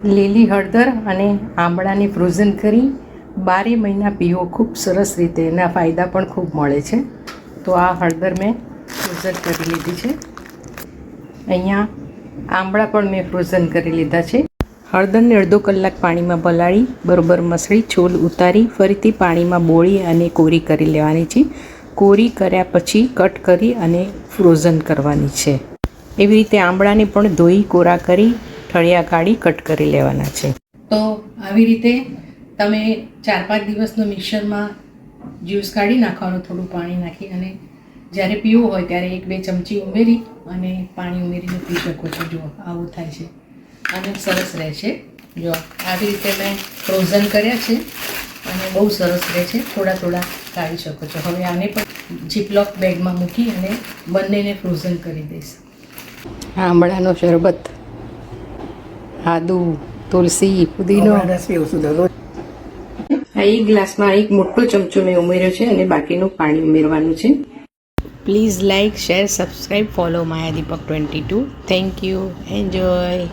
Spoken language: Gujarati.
લીલી હળદર અને આંબળાની ફ્રોઝન કરી 12 મહિના પીવો, ખૂબ સરસ રીતે એના ફાયદા પણ ખૂબ મળે છે. તો આ હળદર મેં ફ્રોઝન કરી લીધી છે. અહીંયા આંબળા પણ મેં ફ્રોઝન કરી લીધા છે. હળદરને અડધો કલાક પાણીમાં પલાળી બરોબર મસળી છોલ ઉતારી ફરીથી પાણીમાં બોળી અને કોરી કરી લેવાની છે. કોરી કર્યા પછી કટ કરી અને ફ્રોઝન કરવાની છે. એવી રીતે આંબળાને પણ ધોઈ કોરા કરી ઠળિયા કાઢી કટ કરી લેવાના છે. તો આવી રીતે તમે 4-5 દિવસનો મિક્સરમાં જ્યુસ કાઢી નાખવાનો, થોડું પાણી નાખી, અને જ્યારે પીવું હોય ત્યારે 1-2 ચમચી ઉમેરી અને પાણી ઉમેરીને પી શકો છો. જુઓ આવું થાય છે અને સરસ રહે છે. જો આવી રીતે મેં ફ્રોઝન કર્યા છે અને બહુ સરસ રહે છે. થોડા થોડા કાઢી શકો છો. હવે આને પણ જીપલોક બેગમાં મૂકી અને બંનેને ફ્રોઝન કરી દઈશ. આંબળાનો શરબત, આદુ, તુલસી, પુદીનો. આ એક ગ્લાસમાં 1 મોટો ચમચો મેં ઉમેર્યો છે અને બાકીનું પાણી ઉમેરવાનું છે. Please like, share, subscribe, follow Maya Deepak 22. Thank you. Enjoy.